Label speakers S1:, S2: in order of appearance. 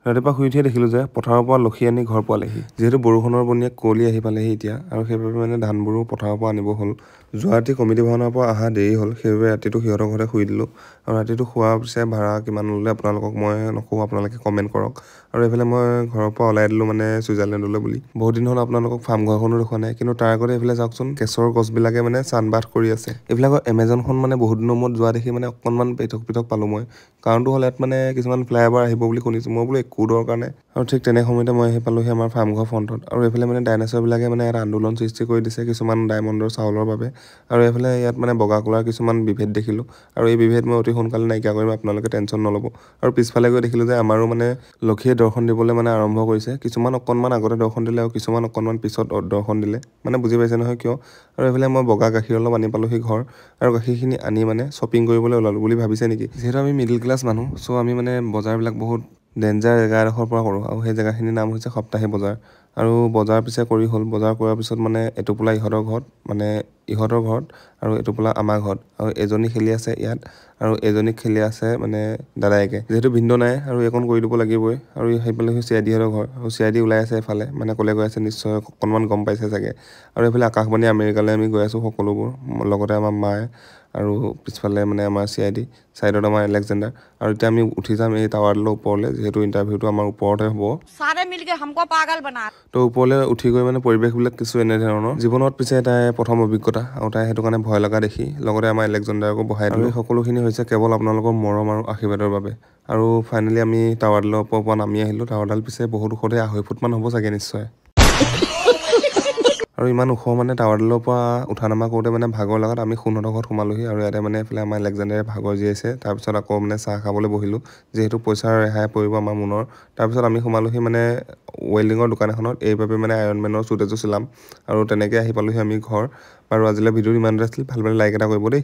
S1: ৰাতিপুৱা শুই উঠিয়ে দেখিলোঁ যে পথাৰৰ পৰা লখি আনি ঘৰ পোৱালেহি। যিহেতু বৰষুণৰ বনীয়ে কুঁৱলী আহি পালেহি এতিয়া, আৰু সেইবাবে মানে ধানবোৰো পথাৰৰ পৰা আনিব হ'ল। যোৱা ৰাতি কমিটি ভৱনৰ পৰা অহা দেৰি হ'ল, সেইবাবে ৰাতিটো সিহঁতৰ ঘৰতে শুই দিলোঁ। আৰু ৰাতিটো শোৱাৰ পিছে ভাড়া কিমান ল'লে আপোনালোকক মই নকওঁ, আপোনালোকে কমেণ্ট কৰক। আৰু এইফালে মই ঘৰৰ পৰা ওলাই দিলোঁ মানে ছুইজাৰলেণ্ডলৈ বুলি। বহুত দিন হ'ল আপোনালোকক ফাৰ্ম ঘৰখনো দেখুওৱা নাই, কিন্তু তাৰ আগতে এইফালে চাওকচোন কেশৰ গছবিলাকে মানে চানবাদ কৰি আছে। এইবিলাকৰ এমেজনখন মানে বহুত দিনৰ মূৰত যোৱা দেখি মানে অকণমান পৃথক পালোঁ মই। কাৰণটো হ'ল ইয়াত মানে কিছুমান ফ্লাইঅভাৰ আহিব বুলি শুনিছোঁ। মই বোলো একো দৰকাৰ নাই। আৰু ঠিক তেনে সময়তে মই আহি পালোঁহি আমাৰ ফাৰ্মঘৰ ফ্ৰণ্টত। আৰু এইফালে মানে ডাইনাছৰবিলাকে মানে এটা আন্দোলন সৃষ্টি কৰি দিছে কিছুমান ডায়মণ্ডৰ চাউলৰ বাবে। আৰু এইফালে ইয়াত মানে বগা কলাৰ কিছুমান বিভেদ দেখিলোঁ। আৰু এই বিভেদ মই অতি সোনকালে নাইকিয়া কৰিম, আপোনালোকে টেনশ্যন নল'ব। আৰু পিছফালে গৈ দেখিলোঁ যে আমাৰো মানে লক্ষীয়ে দৰ্শন দিবলৈ মানে আৰম্ভ কৰিছে। কিছুমান অকণমান আগতে দৰ্শন দিলে আৰু কিছুমান অকণমান পিছত দৰ্শন দিলে। মানে বুজি পাইছে নহয় কিয়? আৰু এইফালে মই বগা গাখীৰ অলপ আনি পালোঁহি ঘৰ। আৰু গাখীৰখিনি আনি মানে শ্বপিং কৰিবলৈ ওলালোঁ বুলি ভাবিছে নেকি? যিহেতু আমি মিডিল ক্লাছ মানুহ, চ' আমি মানে বজাৰবিলাক বহুত ডেঞ্জাৰ জেগা এডোখৰৰ পৰা কৰোঁ। আৰু সেই জেগাখিনিৰ নাম হৈছে সপ্তাহী বজাৰ। আৰু বজাৰ পিছে কৰি হ'ল, বজাৰ কৰাৰ পিছত মানে এটোপোলা ইহঁতৰ ঘৰত, মানে ইহঁতৰ ঘৰত, আৰু এটোপোলা আমাৰ ঘৰত। আৰু এজনী খেলি আছে ইয়াত, আৰু এজনী খেলি আছে মানে দাদায়েকে। যিহেতু ভিন্দ নাই আৰু এইকণ কৰি দিব লাগিবই। আৰু সেইফালে চিআইডিহঁতৰ ঘৰ, আৰু চিআইডি ওলাই আছে এফালে, মানে ক'লে গৈ আছে নিশ্চয় অকণমান গম পাইছে চাগে। আৰু এইফালে আকাশবাণী আমেৰিকালৈ আমি গৈ আছোঁ সকলোবোৰ, লগতে আমাৰ মায়ে, আৰু পিছফালে মানে আমাৰ চিআইডি, ছাইডত আমাৰ এলেকজেণ্ডাৰ। আৰু এতিয়া আমি উঠি যাম এই টাৱাৰডালৰ ওপৰলৈ, যিহেতু ইণ্টাৰভিউটো আমাৰ ওপৰতে হ'ব। তো ওপৰলৈ উঠি গৈ মানে পৰিৱেশবিলাক কিছু এনেধৰণৰ। জীৱনত পিছে তাই প্ৰথম অভিজ্ঞতা, আৰু তাই সেইটো কাৰণে ভয় লগা দেখি লগতে আমাৰ এলেকজেণ্ডাৰকো বহাই দিলোঁ। আৰু এই সকলোখিনি হৈছে কেৱল আপোনালোকৰ মৰম আৰু আশীৰ্বাদৰ বাবে। আৰু ফাইনেলি আমি টাৱাৰডালৰ ওপৰৰ পৰা নামি আহিলোঁ। টাৱাৰডাল পিছে বহুত ওখতে, 2.5 ফুটমান হ'ব চাগে নিশ্চয়। আৰু ইমান ওখ মানে টাৱাৰডালৰ পৰা উঠা নমা কৰোঁতে মানে ভাগৰ লগাত আমি সোণহঁতৰ ঘৰত সোমালোহি। আৰু ইয়াতে মানে এইফালে আমাৰ এলেকজেণ্ডাৰে ভাগৰ জীয়াইছে। তাৰপিছত আকৌ মানে চাহ খাবলৈ বহিলোঁ, যিহেতু পইচাৰ ৰেহাই পৰিব আমাৰ মোনৰ। তাৰপিছত আমি সোমালোহি মানে ৱেল্ডিঙৰ দোকান এখনত, এইবাবে মানে আইৰণ মেনৰ চুট এযোৰ চিলাম। আৰু তেনেকৈ আহি পালোঁহি আমি ঘৰ। আৰু আজিলৈ ভিডিঅ'টো ইমানতে আছিল, ভাল পালে লাইক এটা কৰিব দেই।